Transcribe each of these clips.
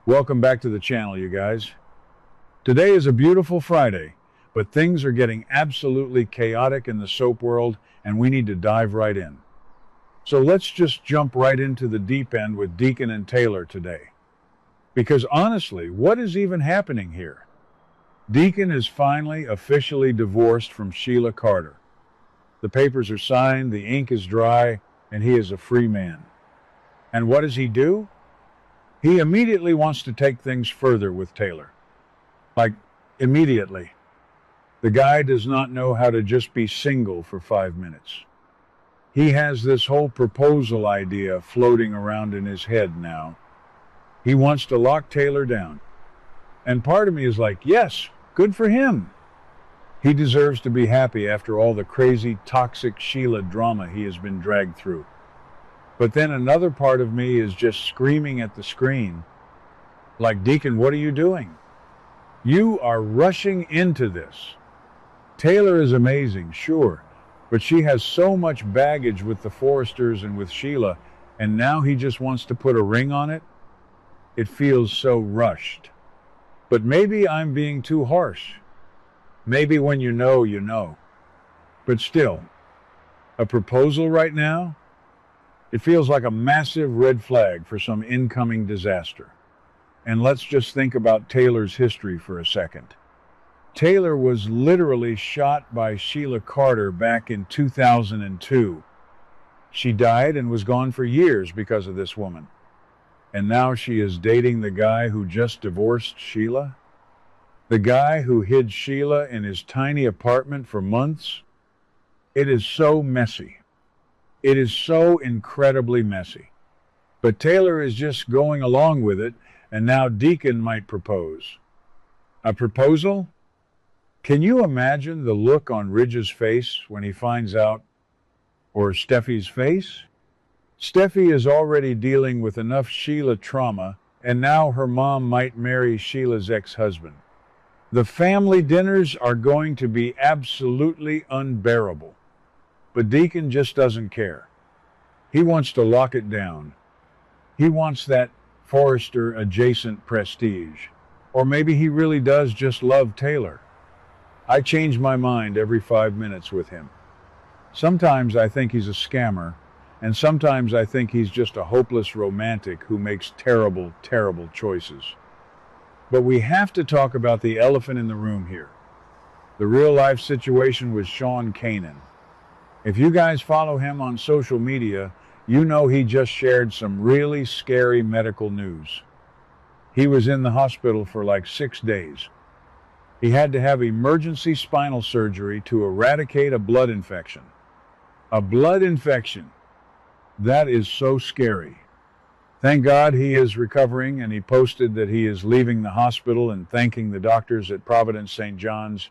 Welcome back to the channel, you guys. Today is a beautiful Friday, but things are getting absolutely chaotic in the soap world, and we need to dive right in. So let's just jump right into the deep end with Deacon and Taylor today. Because honestly, what is even happening here? Deacon is finally officially divorced from Sheila Carter. The papers are signed, the ink is dry, and he is a free man. And what does he do? He immediately wants to take things further with Taylor. Like, immediately. The guy does not know how to just be single for 5 minutes. He has this whole proposal idea floating around in his head now. He wants to lock Taylor down. And part of me is like, yes, good for him. He deserves to be happy after all the crazy, toxic Sheila drama he has been dragged through. But then another part of me is just screaming at the screen, like, Deacon, what are you doing? You are rushing into this. Taylor is amazing, sure, but she has so much baggage with the Forresters and with Sheila, and now he just wants to put a ring on it? It feels so rushed. But maybe I'm being too harsh. Maybe when you know, you know. But still, a proposal right now? It feels like a massive red flag for some incoming disaster. And let's just think about Taylor's history for a second. Taylor was literally shot by Sheila Carter back in 2002. She died and was gone for years because of this woman. And now she is dating the guy who just divorced Sheila? The guy who hid Sheila in his tiny apartment for months? It is so messy. It is so incredibly messy. But Taylor is just going along with it, and now Deacon might propose. A proposal? Can you imagine the look on Ridge's face when he finds out? Or Steffy's face? Steffy is already dealing with enough Sheila trauma, and now her mom might marry Sheila's ex-husband. The family dinners are going to be absolutely unbearable. But Deacon just doesn't care. He wants to lock it down. He wants that Forrester-adjacent prestige. Or maybe he really does just love Taylor. I change my mind every 5 minutes with him. Sometimes I think he's a scammer, and sometimes I think he's just a hopeless romantic who makes terrible, terrible choices. But we have to talk about the elephant in the room here. The real-life situation with Kanan. If you guys follow him on social media, you know he just shared some really scary medical news. He was in the hospital for like 6 days. He had to have emergency spinal surgery to eradicate a blood infection. A blood infection. That is so scary. Thank God he is recovering, and he posted that he is leaving the hospital and thanking the doctors at Providence St. John's.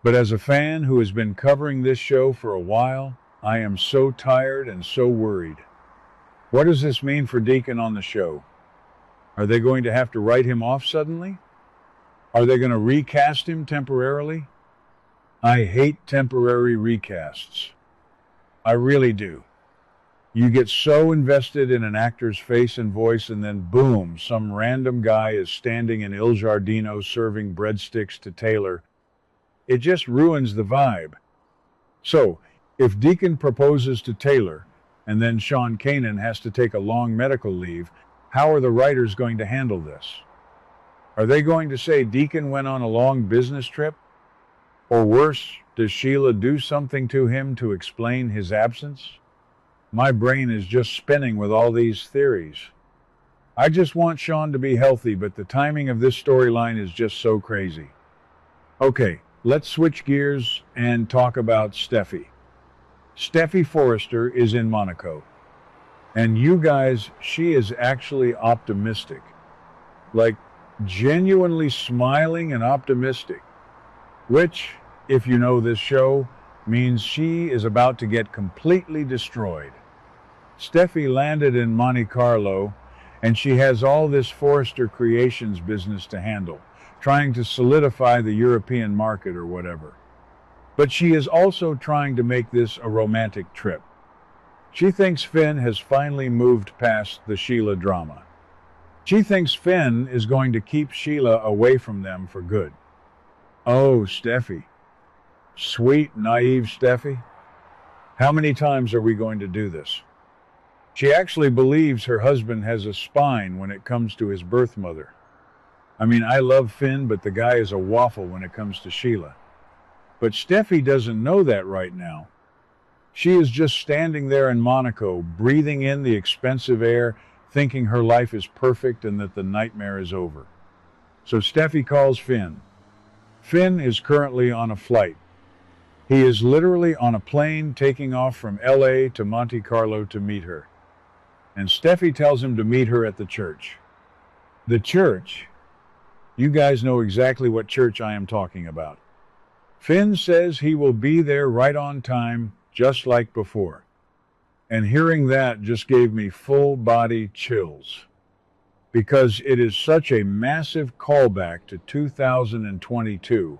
But as a fan who has been covering this show for a while, I am so tired and so worried. What does this mean for Deacon on the show? Are they going to have to write him off suddenly? Are they going to recast him temporarily? I hate temporary recasts. I really do. You get so invested in an actor's face and voice, and then boom, some random guy is standing in Il Giardino serving breadsticks to Taylor. It just ruins the vibe. So, if Deacon proposes to Taylor, and then Kanan has to take a long medical leave, how are the writers going to handle this? Are they going to say Deacon went on a long business trip? Or worse, does Sheila do something to him to explain his absence? My brain is just spinning with all these theories. I just want Sean to be healthy, but the timing of this storyline is just so crazy. Okay, let's switch gears and talk about Steffy. Steffy Forrester is in Monaco. And you guys, she is actually optimistic. Like, genuinely smiling and optimistic. Which, if you know this show, means she is about to get completely destroyed. Steffy landed in Monte Carlo, and she has all this Forrester Creations business to handle, trying to solidify the European market or whatever. But she is also trying to make this a romantic trip. She thinks Finn has finally moved past the Sheila drama. She thinks Finn is going to keep Sheila away from them for good. Oh, Steffy. Sweet, naive Steffy. How many times are we going to do this? She actually believes her husband has a spine when it comes to his birth mother. I mean, I love Finn, but the guy is a waffle when it comes to Sheila. But Steffy doesn't know that right now. She is just standing there in Monaco, breathing in the expensive air, thinking her life is perfect and that the nightmare is over. So Steffy calls Finn. Finn is currently on a flight. He is literally on a plane taking off from LA to Monte Carlo to meet her. And Steffy tells him to meet her at the church. The church? You guys know exactly what church I am talking about. Finn says he will be there right on time, just like before. And hearing that just gave me full body chills. Because it is such a massive callback to 2022.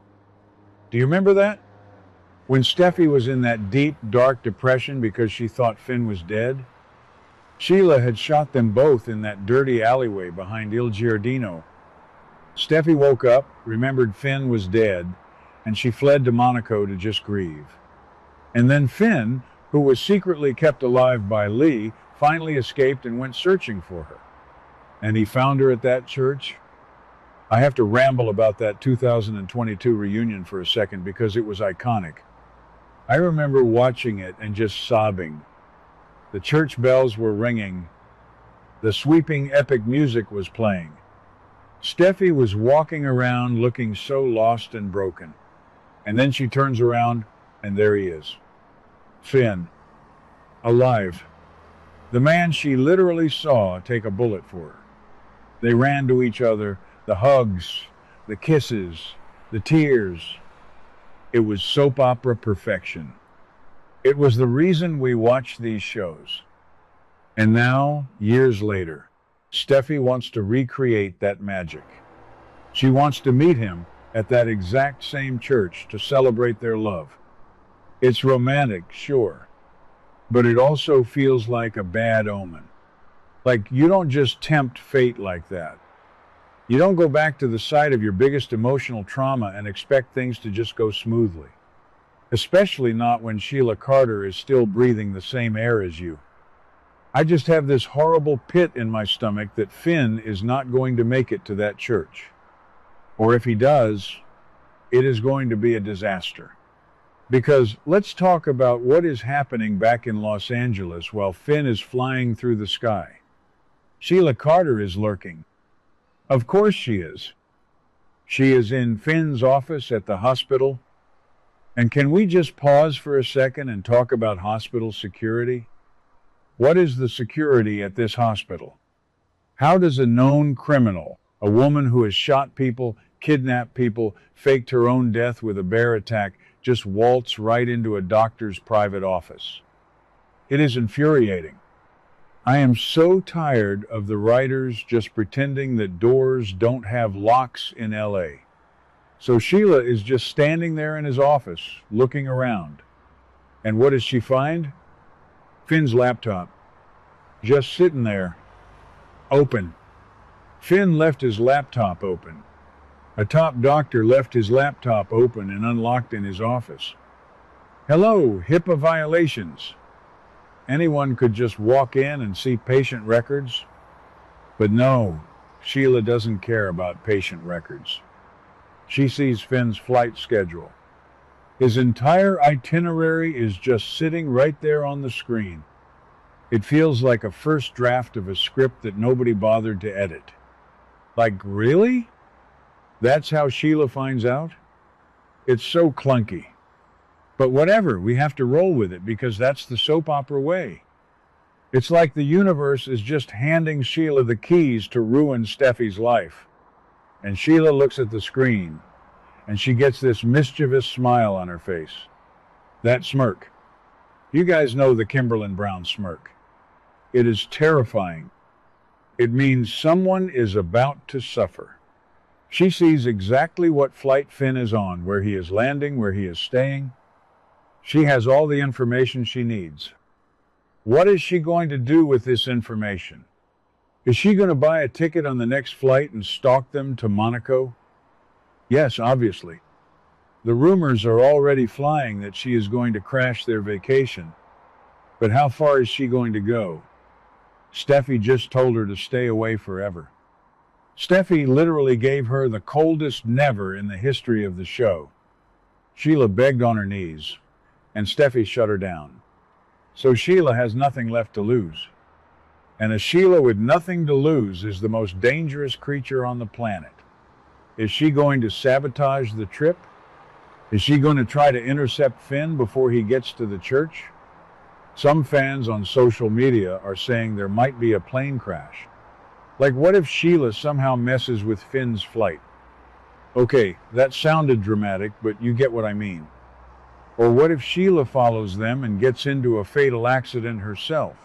Do you remember that? When Steffy was in that deep, dark depression because she thought Finn was dead? Sheila had shot them both in that dirty alleyway behind Il Giardino. Steffy woke up, remembered Finn was dead, and she fled to Monaco to just grieve. And then Finn, who was secretly kept alive by Lee, finally escaped and went searching for her. And he found her at that church. I have to ramble about that 2022 reunion for a second because it was iconic. I remember watching it and just sobbing. The church bells were ringing. The sweeping epic music was playing. Steffy was walking around looking so lost and broken. And then she turns around and there he is. Finn. Alive. The man she literally saw take a bullet for her. They ran to each other, the hugs, the kisses, the tears. It was soap opera perfection. It was the reason we watch these shows. And now, years later, Steffy wants to recreate that magic. She wants to meet him at that exact same church to celebrate their love. It's romantic, sure, but it also feels like a bad omen. Like you don't just tempt fate like that. You don't go back to the site of your biggest emotional trauma and expect things to just go smoothly. Especially not when Sheila Carter is still breathing the same air as you. I just have this horrible pit in my stomach that Finn is not going to make it to that church. Or if he does, it is going to be a disaster. Because let's talk about what is happening back in Los Angeles while Finn is flying through the sky. Sheila Carter is lurking. Of course she is. She is in Finn's office at the hospital. And can we just pause for a second and talk about hospital security? What is the security at this hospital? How does a known criminal, a woman who has shot people, kidnapped people, faked her own death with a bear attack, just waltz right into a doctor's private office? It is infuriating. I am so tired of the writers just pretending that doors don't have locks in LA. So Sheila is just standing there in his office, looking around. And what does she find? Finn's laptop. Just sitting there. Open. Finn left his laptop open. A top doctor left his laptop open and unlocked in his office. Hello, HIPAA violations. Anyone could just walk in and see patient records. But no, Sheila doesn't care about patient records. She sees Finn's flight schedule. His entire itinerary is just sitting right there on the screen. It feels like a first draft of a script that nobody bothered to edit. Like, really? That's how Sheila finds out? It's so clunky. But whatever, we have to roll with it because that's the soap opera way. It's like the universe is just handing Sheila the keys to ruin Steffy's life. And Sheila looks at the screen, and she gets this mischievous smile on her face. That smirk. You guys know the Kimberlin Brown smirk. It is terrifying. It means someone is about to suffer. She sees exactly what flight Finn is on, where he is landing, where he is staying. She has all the information she needs. What is she going to do with this information? Is she going to buy a ticket on the next flight and stalk them to Monaco? Yes, obviously. The rumors are already flying that she is going to crash their vacation. But how far is she going to go? Steffy just told her to stay away forever. Steffy literally gave her the coldest never in the history of the show. Sheila begged on her knees, and Steffy shut her down. So Sheila has nothing left to lose. And a Sheila with nothing to lose is the most dangerous creature on the planet. Is she going to sabotage the trip? Is she going to try to intercept Finn before he gets to the church? Some fans on social media are saying there might be a plane crash. Like, what if Sheila somehow messes with Finn's flight? Okay, that sounded dramatic, but you get what I mean. Or what if Sheila follows them and gets into a fatal accident herself?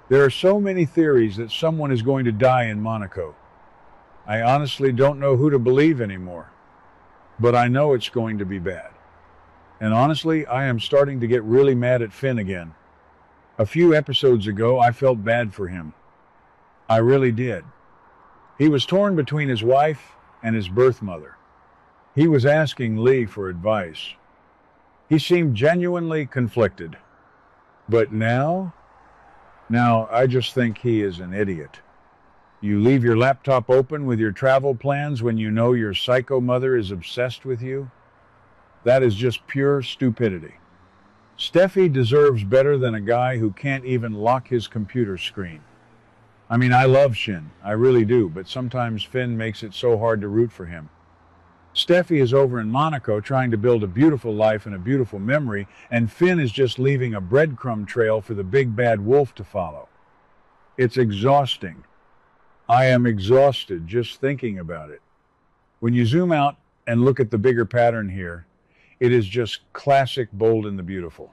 There are so many theories that someone is going to die in Monaco. I honestly don't know who to believe anymore. But I know it's going to be bad. And honestly, I am starting to get really mad at Finn again. A few episodes ago, I felt bad for him. I really did. He was torn between his wife and his birth mother. He was asking Lee for advice. He seemed genuinely conflicted. But now I just think he is an idiot. You leave your laptop open with your travel plans when you know your psycho mother is obsessed with you? That is just pure stupidity. Steffy deserves better than a guy who can't even lock his computer screen. I mean, I love Shin, I really do, but sometimes Finn makes it so hard to root for him. Steffy is over in Monaco trying to build a beautiful life and a beautiful memory, and Finn is just leaving a breadcrumb trail for the big bad wolf to follow. It's exhausting. I am exhausted just thinking about it. When you zoom out and look at the bigger pattern here, it is just classic Bold and the Beautiful.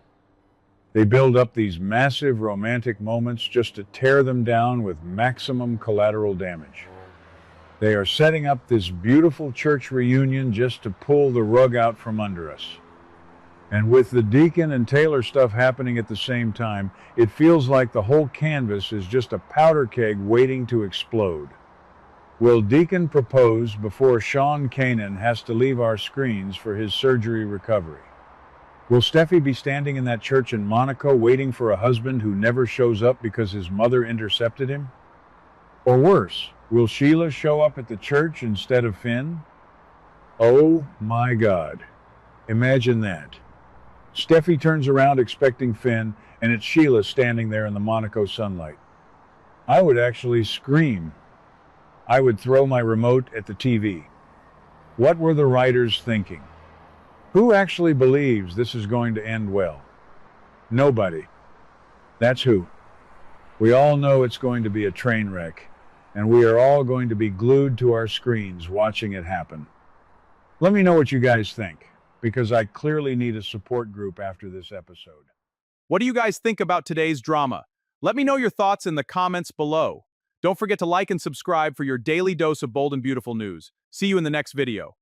They build up these massive romantic moments just to tear them down with maximum collateral damage. They are setting up this beautiful church reunion just to pull the rug out from under us. And with the Deacon and Taylor stuff happening at the same time, it feels like the whole canvas is just a powder keg waiting to explode. Will Deacon propose before Kanan has to leave our screens for his surgery recovery? Will Steffy be standing in that church in Monaco waiting for a husband who never shows up because his mother intercepted him? Or worse, will Sheila show up at the church instead of Finn? Oh my God. Imagine that. Steffy turns around expecting Finn, and it's Sheila standing there in the Monaco sunlight. I would actually scream. I would throw my remote at the TV. What were the writers thinking? Who actually believes this is going to end well? Nobody. That's who. We all know it's going to be a train wreck, and we are all going to be glued to our screens watching it happen. Let me know what you guys think, because I clearly need a support group after this episode. What do you guys think about today's drama? Let me know your thoughts in the comments below. Don't forget to like and subscribe for your daily dose of bold and beautiful news. See you in the next video.